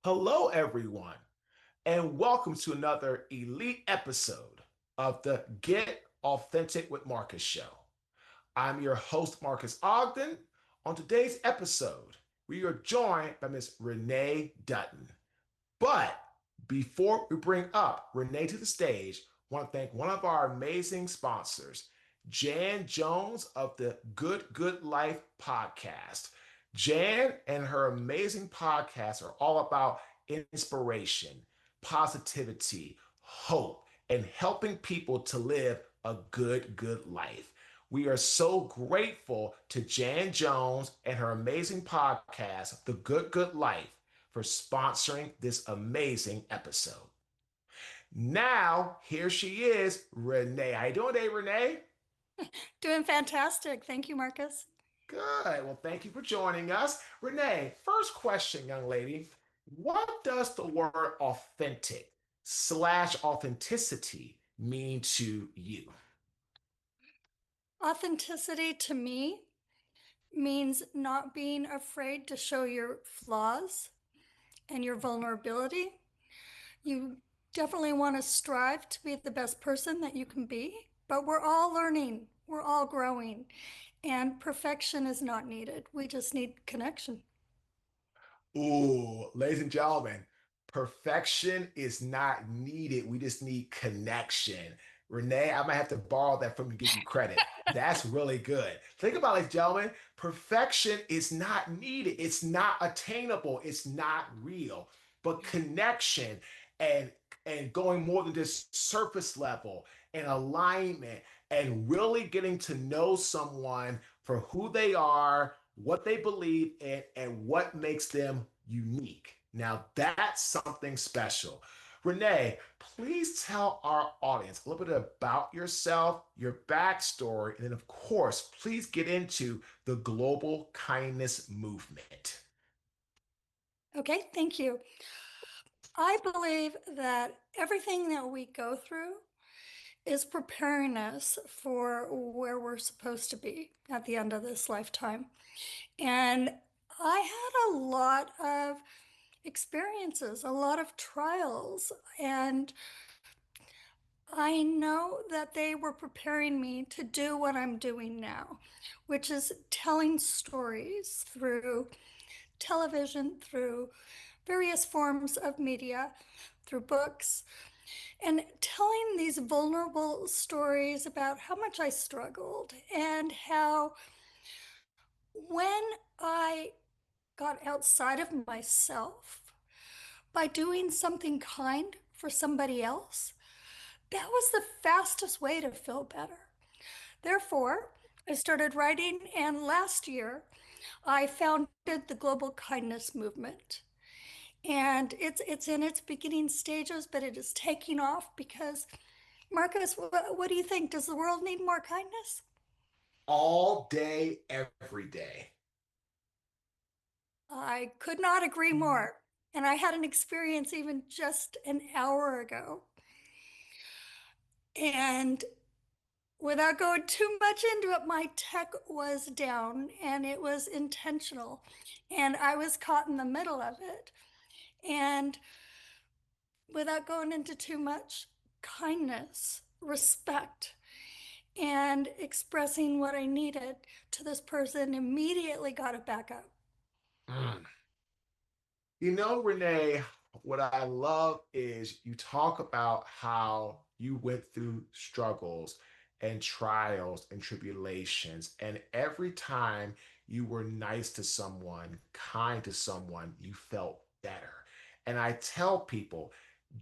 Hello, everyone, and welcome to another elite episode of the Get Authentic with Marques show. I'm your host, Marques Ogden. On today's episode, we are joined by Miss Renee Dutton. But before we bring up Renee to the stage, I want to thank one of our amazing sponsors, Jan Jones of the Good Life podcast. Jan and her amazing podcast are all about inspiration, positivity, hope, and helping people to live a good life. We are so grateful to Jan Jones and her amazing podcast, The Good Life, for sponsoring this amazing episode. Now, here she is, Renee. How you doing today, Renee? Doing fantastic. Thank you, Marcus. Good. Well, thank you for joining us. Renee, first question, young lady. What does the word authentic slash authenticity mean to you? Authenticity to me means not being afraid to show your flaws and your vulnerability. You definitely want to strive to be the best person that you can be, but we're all learning, we're all growing, and perfection is not needed. We just need connection. Ooh, ladies and gentlemen, perfection is not needed. We just need connection. Renee, I might have to borrow that from you, give you credit. That's really good. Think about it, ladies and gentlemen. Perfection is not needed. It's not attainable. It's not real. But connection and going more than just surface level and alignment and really getting to know someone for who they are, what they believe in, and what makes them unique. Now, that's something special. Renee, please tell our audience a little bit about yourself, your backstory, and then, of course, please get into the global kindness movement. Okay, thank you. I believe that everything that we go through is preparing us for where we're supposed to be at the end of this lifetime. And I had a lot of experiences, a lot of trials, and I know that they were preparing me to do what I'm doing now, which is telling stories through television, through various forms of media, through books, and telling these vulnerable stories about how much I struggled and how when I got outside of myself by doing something kind for somebody else, that was the fastest way to feel better. Therefore, I started writing, and last year I founded the Global Kindness Movement. And it's in its beginning stages, but it is taking off because, Marcus, what do you think? Does the world need more kindness? All day, every day. I could not agree more. And I had an experience even just an hour ago. And without going too much into it, my tech was down and it was intentional. And I was caught in the middle of it. And without going into too much, kindness, respect, and expressing what I needed to this person immediately got it back up. Mm. You know, Renee, what I love is you talk about how you went through struggles and trials and tribulations, and every time you were nice to someone, kind to someone, you felt better. And I tell people,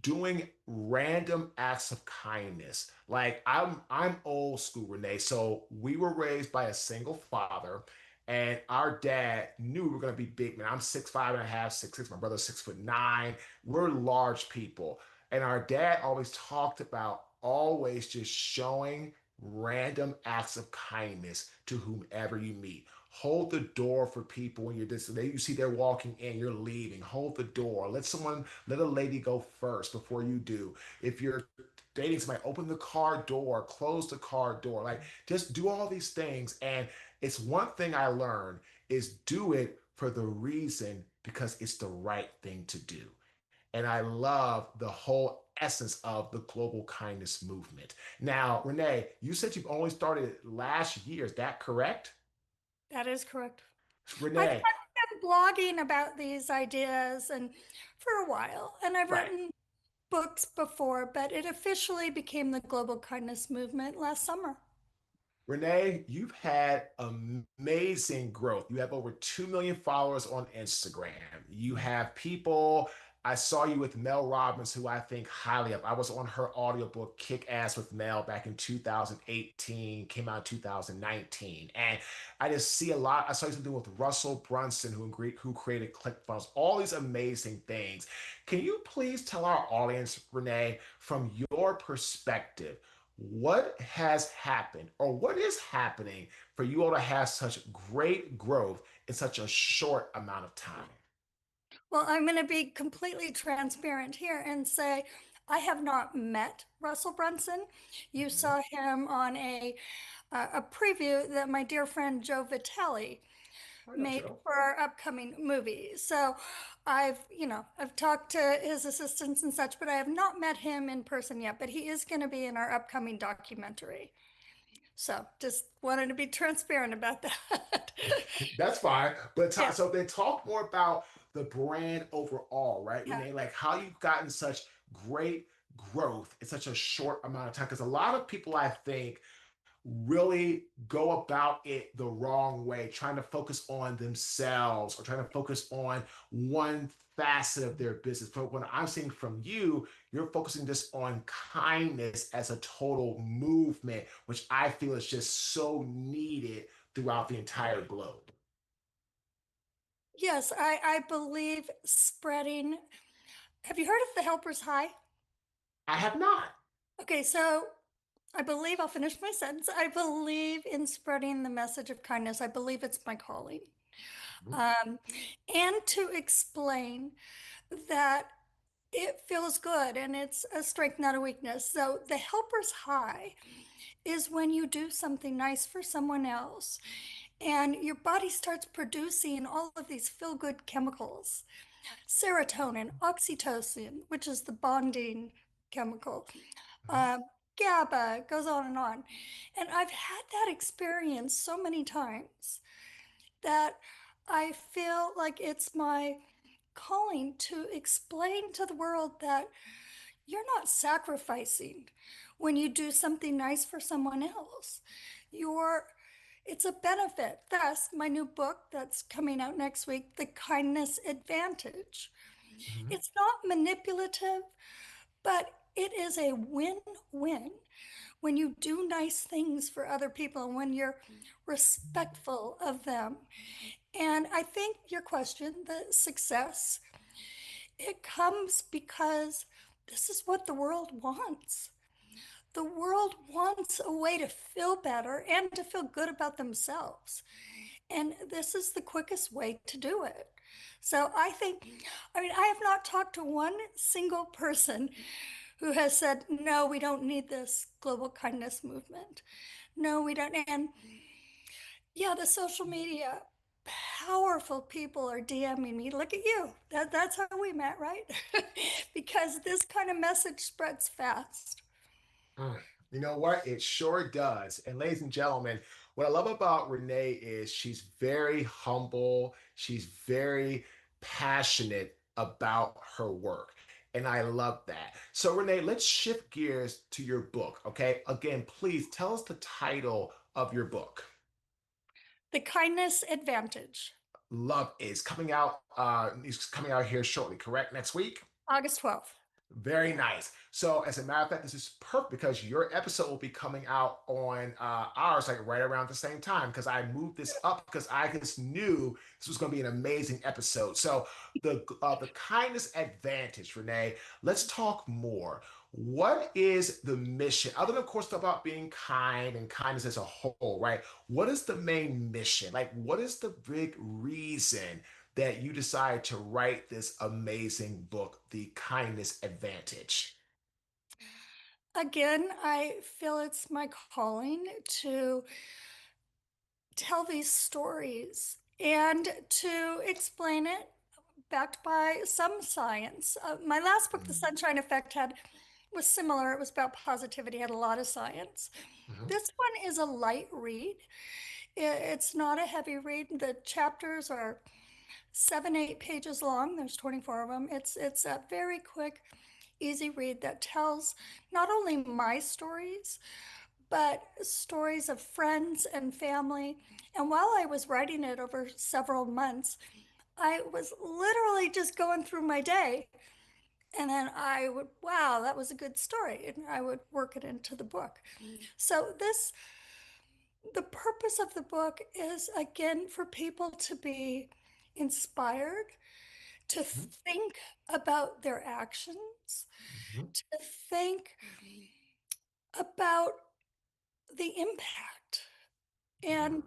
doing random acts of kindness. Like I'm old school, Renee. So we were raised by a single father, and our dad knew we were gonna be big men. I'm 6'5" and a half, 6'6". My brother's 6'9". We're large people. And our dad always talked about always just showing random acts of kindness to whomever you meet. Hold the door for people when you're this. You see they're walking in, you're leaving. Hold the door. Let a lady go first before you do. If you're dating somebody, open the car door, close the car door. Like just do all these things. And it's one thing I learned is do it for the reason because it's the right thing to do. And I love the whole essence of the global kindness movement. Now, Renee, you said you've only started last year. Is that correct? That is correct. I've Renee, been blogging about these ideas and for a while, and I've right. written books before, but it officially became the Global Kindness Movement last summer. Renee, you've had amazing growth. You have over 2 million followers on Instagram. You have people. I saw you with Mel Robbins, who I think highly of. I was on her audiobook, Kick Ass with Mel, back in 2018, came out in 2019. And I just see a lot. I saw you something with Russell Brunson, who created ClickFunnels, all these amazing things. Can you please tell our audience, Renee, from your perspective, what has happened or what is happening for you all to have such great growth in such a short amount of time? Well, I'm going to be completely transparent here and say I have not met Russell Brunson. You Mhm. saw him on a preview that my dear friend Joe Vitale I know, made Joe. for our upcoming movie. So I've talked to his assistants and such, but I have not met him in person yet. But he is going to be in our upcoming documentary. So just wanted to be transparent about that. That's fine. But Yeah, so then talk more about the brand overall, right, yeah. Renee? Like how you've gotten such great growth in such a short amount of time. Because a lot of people, I think, really go about it the wrong way, trying to focus on themselves or trying to focus on one facet of their business. But what I'm seeing from you, you're focusing just on kindness as a total movement, which I feel is just so needed throughout the entire globe. Yes, I believe spreading. Have you heard of the Helper's High? I have not. Okay, so I believe I'll finish my sentence. I believe in spreading the message of kindness. I believe it's my calling. Um, and to explain that it feels good and it's a strength, not a weakness. So the Helper's High is when you do something nice for someone else and your body starts producing all of these feel good chemicals, serotonin, oxytocin, which is the bonding chemical, um, GABA, goes on and on. And I've had that experience so many times that I feel like it's my calling to explain to the world that you're not sacrificing when you do something nice for someone else. You're it's a benefit. Thus, my new book that's coming out next week, The Kindness Advantage. Mhm. It's not manipulative, but it is a win-win when you do nice things for other people and when you're respectful of them. And I think your question, the success, it comes because this is what the world wants. The world wants a way to feel better and to feel good about themselves. And this is the quickest way to do it. So I mean, I have not talked to one single person who has said, no, we don't need this global kindness movement. No, we don't. And yeah, the social media, powerful people are DMing me. Look at you. That's how we met, right? Because this kind of message spreads fast. Mm. You know what? It sure does. And ladies and gentlemen, what I love about Renee is she's very humble. She's very passionate about her work. And I love that. So, Renee, let's shift gears to your book. Okay. Again, please tell us the title of your book. The kindness advantage, Love is coming out. Is coming out here shortly, correct? Next week? August 12th. Very nice. So, as a matter of fact, this is perfect because your episode will be coming out on ours like right around the same time because I moved this up because I just knew this was going to be an amazing episode. So, the kindness advantage, Renee. Let's talk more. What is the mission, other than, of course, about being kind and kindness as a whole, right? What is the main mission? Like, what is the big reason that you decide to write this amazing book, The Kindness Advantage? Again, I feel it's my calling to tell these stories and to explain it backed by some science. My last book, The Mhm. Sunshine Effect, was similar. It was about positivity, had a lot of science. Mhm. This one is a light read. It's not a heavy read. The chapters are 7, 8 pages long. There's 24 of them. It's a very quick, easy read that tells not only my stories, but stories of friends and family. And while I was writing it over several months, I was literally just going through my day. And then I would, wow, that was a good story. And I would work it into the book. So, the purpose of the book is again for people to be inspired, to Mhm. think about their actions, Mhm. to think about the impact, and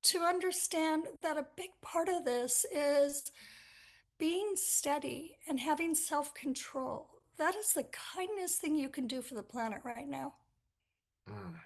to understand that a big part of this is being steady and having self control. That is the kindest thing you can do for the planet right now. Mm.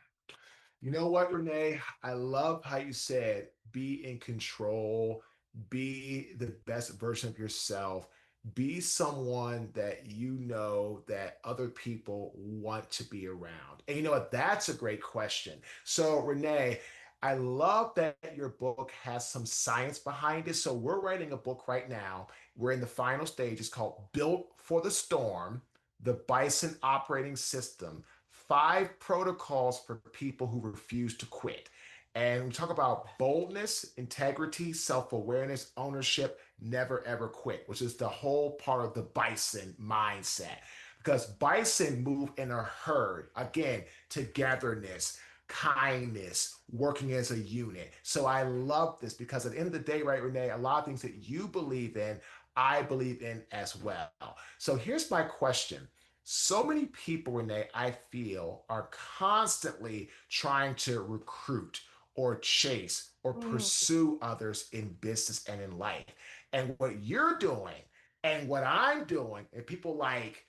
You know what, Renee? I love how you said be in control, be the best version of yourself, be someone that you know that other people want to be around. And you know what? That's a great question. So, Renee, I love that your book has some science behind it. So, we're writing a book right now. We're in the final stages called Built for the Storm, the Bison Operating System. 5 protocols for people who refuse to quit. And we talk about boldness, integrity, self awareness, ownership, never ever quit, which is the whole part of the bison mindset. Because bison move in a herd, again, togetherness, kindness, working as a unit. So I love this because at the end of the day, right, Renee, a lot of things that you believe in, I believe in as well. So here's my question. So many people, Renee, I feel are constantly trying to recruit or chase or Mm. pursue others in business and in life. And what you're doing and what I'm doing, and people like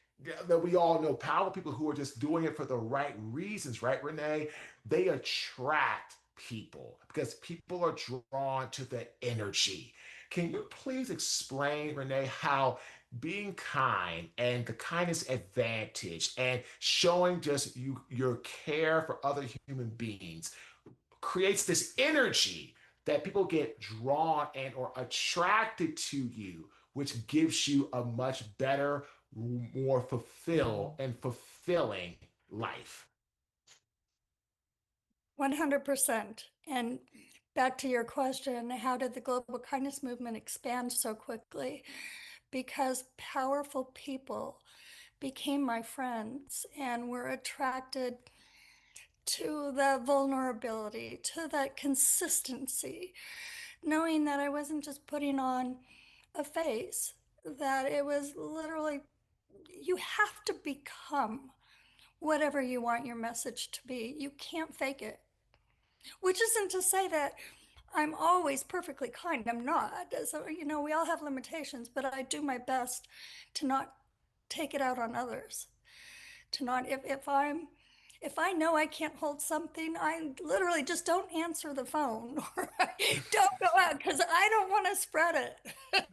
that we all know, powerful people who are just doing it for the right reasons, right, Renee? They attract people because people are drawn to the energy. Can you please explain, Renee, how being kind and the kindness advantage and showing just your care for other human beings creates this energy that people get drawn and or attracted to you, which gives you a much better, more fulfilled and fulfilling life. 100%. And back to your question, how did the global kindness movement expand so quickly? Because powerful people became my friends and were attracted to the vulnerability, to that consistency, knowing that I wasn't just putting on a face, that it was literally, you have to become whatever you want your message to be. You can't fake it. Which isn't to say that I'm always perfectly kind. I'm not. So, we all have limitations, but I do my best to not take it out on others. To not, if I know I can't hold something, I literally just don't answer the phone or I don't go out because I don't want to spread it.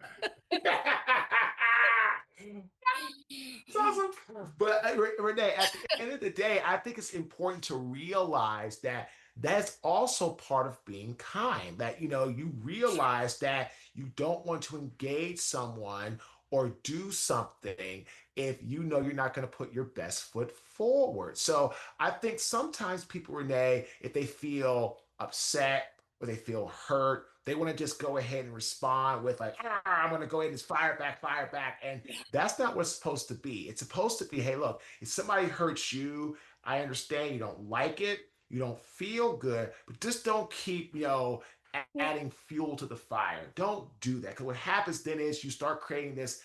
It's awesome. But Renee, at the end of the day, I think it's important to realize that that's also part of being kind. That you realize that you don't want to engage someone or do something if you know you're not going to put your best foot forward. So I think sometimes people, Renee, if they feel upset or they feel hurt, they want to just go ahead and respond with like, I'm going to go ahead and just fire back. And that's not what it's supposed to be. It's supposed to be, hey, look, if somebody hurts you, I understand you don't like it, you don't feel good, but just don't keep, adding fuel to the fire. Don't do that. Because what happens then is you start creating this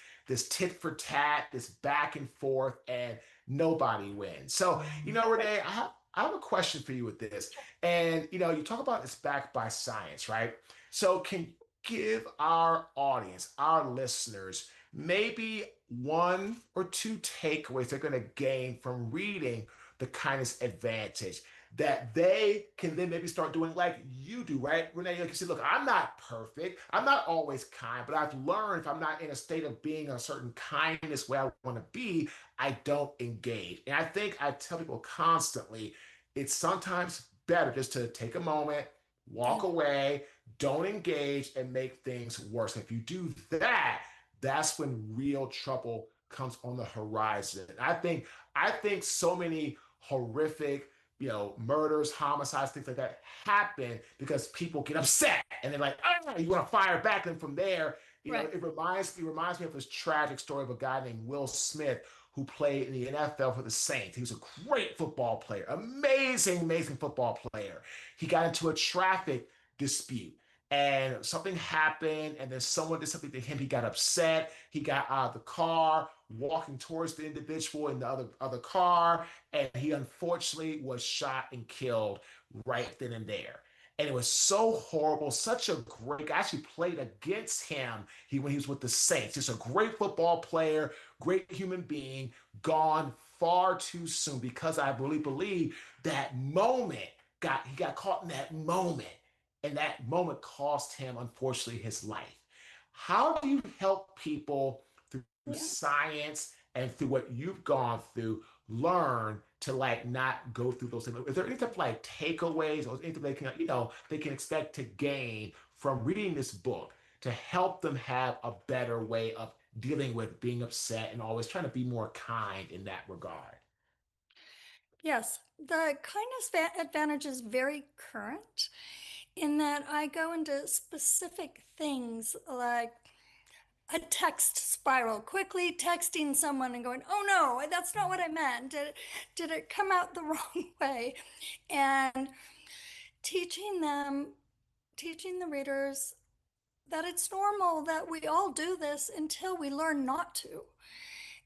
tit for tat, this back and forth, and nobody wins. So, Renee, I have a question for you with this. And you talk about it's backed by science, right? So can you give our audience, our listeners, maybe one or two takeaways they're going to gain from reading The Kindness Advantage that they can then maybe start doing like you do, right? Renee, like you said, look, I'm not perfect. I'm not always kind, but I've learned if I'm not in a state of being a certain kindness where I want to be, I don't engage. And I think I tell people constantly, it's sometimes better just to take a moment, Yeah. walk away, don't engage, and make things worse. If you do that, that's when real trouble comes on the horizon. I think so many horrific, murders, homicides, things like that happen because people get upset and they're like, oh, you want to fire back. And from there, Right. it reminds me of this tragic story of a guy named Will Smith who played in the NFL for the Saints. He was a great football player, amazing, amazing football player. He got into a traffic dispute and something happened, and then someone did something to him. He got upset. He got out of the car, walking towards the individual in the other car, and he unfortunately was shot and killed right then and there. And it was so horrible. Such a great guy. I actually played against him when he was with the Saints. Just a great football player, great human being, gone far too soon because I really believe that moment he got caught in that moment, and that moment cost him, unfortunately, his life. How do you help people through Yeah. science and through what you've gone through learn to like not go through those things? Is there any type of like takeaways or anything they can expect to gain from reading this book to help them have a better way of dealing with being upset and always trying to be more kind in that regard? Yes. The kindness advantage is very current in that I go into specific things like a text spiral, quickly texting someone and going, oh no, that's not what I meant. Did it come out the wrong way? And teaching them, teaching the readers that it's normal that we all do this until we learn not to,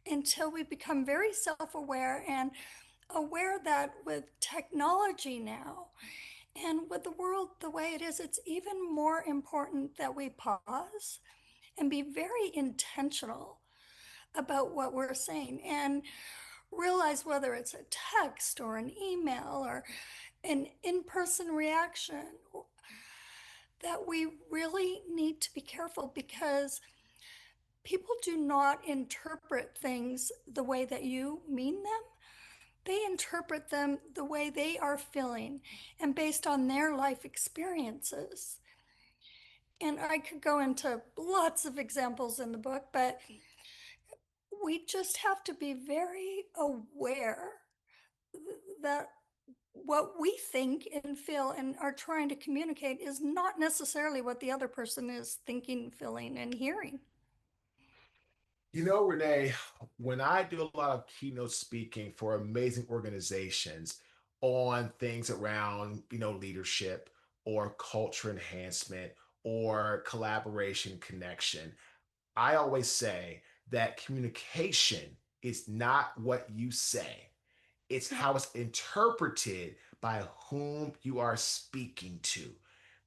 until we become very self aware and aware that with technology now and with the world the way it is, it's even more important that we pause and be very intentional about what we're saying and realize whether it's a text or an email or an in person reaction that we really need to be careful because people do not interpret things the way that you mean them. They interpret them the way they are feeling and based on their life experiences. And I could go into lots of examples in the book, but we just have to be very aware that what we think and feel and are trying to communicate is not necessarily what the other person is thinking, feeling, and hearing. Renee, when I do a lot of keynote speaking for amazing organizations on things around, leadership or culture enhancement or collaboration connection, I always say that communication is not what you say. It's Yeah. how it's interpreted by whom you are speaking to.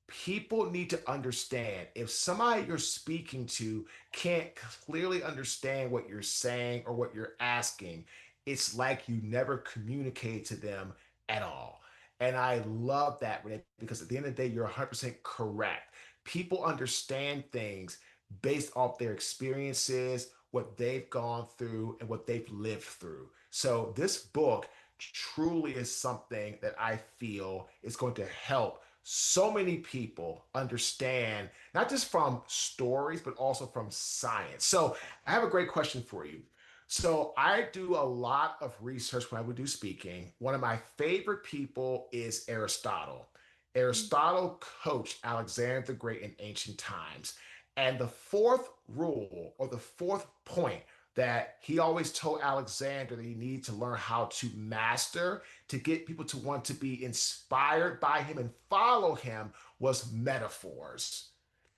People need to understand if somebody you're speaking to can't clearly understand what you're saying or what you're asking, it's like you never communicate to them at all. And I love that, Renee, because at the end of the day, you're 100% correct. People understand things based off their experiences, what they've gone through, and what they've lived through. So, this book truly is something that I feel is going to help so many people understand, not just from stories, but also from science. So, I have a great question for you. So, I do a lot of research when I would do speaking. One of my favorite people is Aristotle. Aristotle coached Alexander the Great in ancient times. And the fourth rule or the fourth point that he always told Alexander that he needed to learn how to master to get people to want to be inspired by him and follow him was metaphors,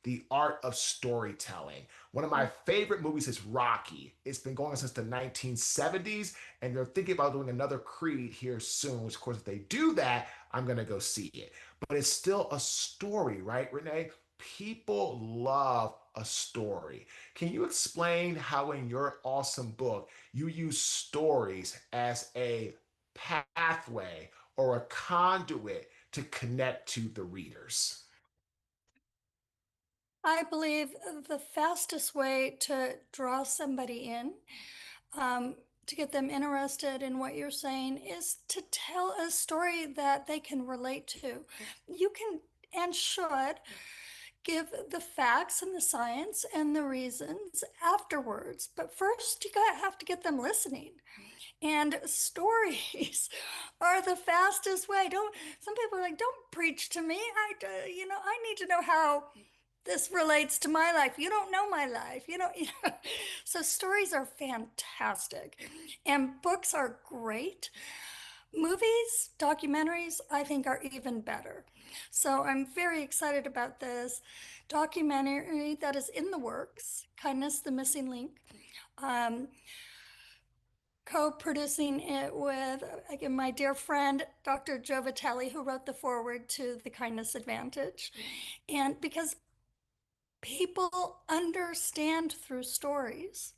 the art of storytelling. One of my favorite movies is Rocky. It's been going on since the 1970s, and they're thinking about doing another Creed here soon, which, of course, if they do that, I'm going to go see it. But it's still a story, right, Renee? People love a story. Can you explain how, in your awesome book, you use stories as a pathway or a conduit to connect to the readers? I believe the fastest way to draw somebody in, um, to get them interested in what you're saying, is to tell a story that they can relate to. You can and should give the facts and the science and the reasons afterwards, but first have to get them listening. And stories are the fastest way. Don't Some people are like, don't preach to me. I need to know how this relates to my life. You don't know my life. So stories are fantastic, and books are great. Movies, documentaries, I think are even better. So I'm very excited about this documentary that is in the works, Kindness, the Missing Link. Um, Co-producing it with, again, my dear friend, Dr. Joe Vitale, who wrote the foreword to The Kindness Advantage. And because people understand through stories.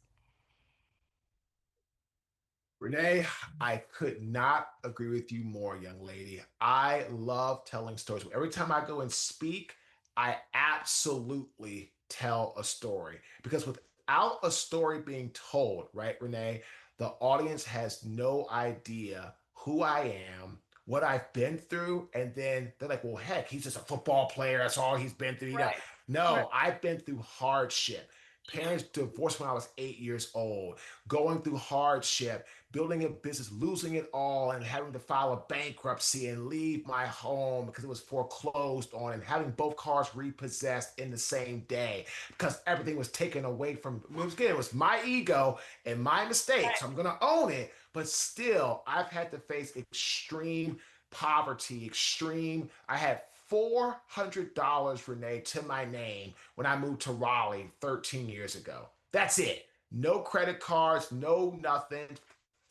Renee, I could not agree with you more, young lady. I love telling stories. Every time I go and speak, I absolutely tell a story because without a story being told, right, Renee, the audience has no idea who I am, what I've been through, and then they're like, well, heck, he's just a football player. That's all he's been through. Right. Right. No, I've been through hardship. Parents divorced when I was 8 years old, going through hardship, building a business, losing it all, and having to file a bankruptcy and leave my home because it was foreclosed on, and having both cars repossessed in the same day because everything was taken away from me. It was my ego and my mistake. So I'm going to own it. But still, I've had to face extreme poverty, extreme. I had $400, Renee, to my name when I moved to Raleigh 13 years ago. That's it. No credit cards, no nothing.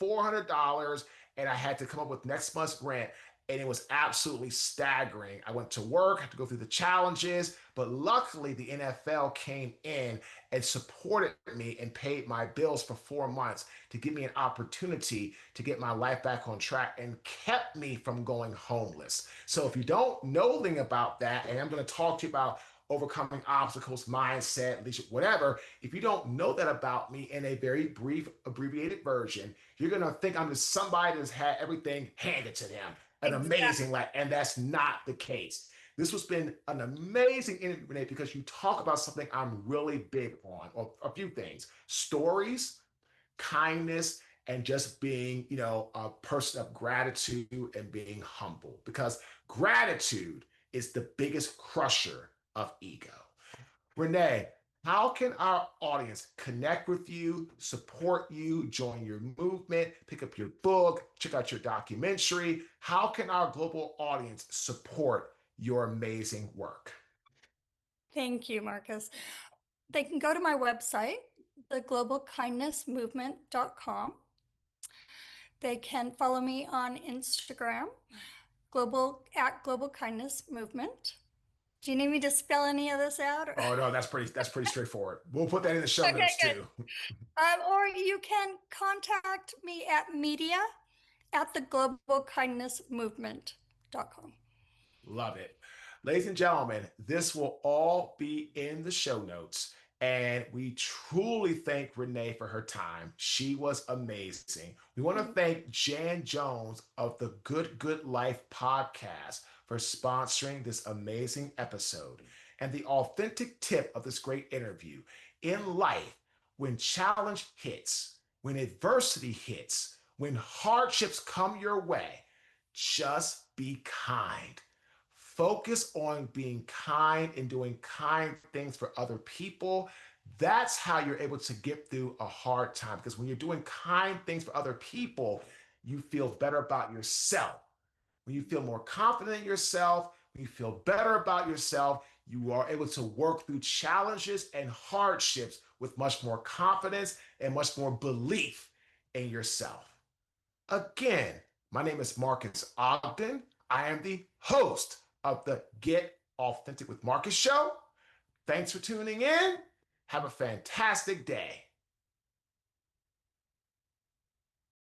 $400, and I had to come up with next month's rent. And it was absolutely staggering. I went to work, had to go through the challenges, but luckily the NFL came in and supported me and paid my bills for 4 months to give me an opportunity to get my life back on track and kept me from going homeless. So if you don't know anything about that, and I'm going to talk to you about overcoming obstacles, mindset, leadership, whatever. If you don't know that about me in a very brief, abbreviated version, you're going to think I'm just somebody that's had everything handed to them. An Exactly. amazing life. And that's not the case. This has been an amazing interview, Renee, because you talk about something I'm really big on, or a few things: stories, kindness, and just being, a person of gratitude and being humble. Because gratitude is the biggest crusher of ego. Renee, how can our audience connect with you, support you, join your movement, pick up your book, check out your documentary? How can our global audience support your amazing work? Thank you, Marques. They can go to my website, theglobalkindnessmovement.com. They can follow me on Instagram, global kindness movement. Do you need me to spell any of this out? Oh no, that's pretty straightforward. We'll put that in the show Okay, notes good. too. Or you can contact me at media at theglobalkindnessmovement.com. Love it. Ladies and gentlemen, this will all be in the show notes. And we truly thank Renee for her time. She was amazing. We want to thank Jan Jones of the Good Life podcast for sponsoring this amazing episode. And the authentic tip of this great interview: in life, when challenge hits, when adversity hits, when hardships come your way, just be kind. Focus on being kind and doing kind things for other people. That's how you're able to get through a hard time. Because when you're doing kind things for other people, you feel better about yourself. When you feel more confident in yourself, when you feel better about yourself, you are able to work through challenges and hardships with much more confidence and much more belief in yourself. Again, my name is Marques Ogden. I am the host of the Get Authentic with Marques show. Thanks for tuning in. Have a fantastic day.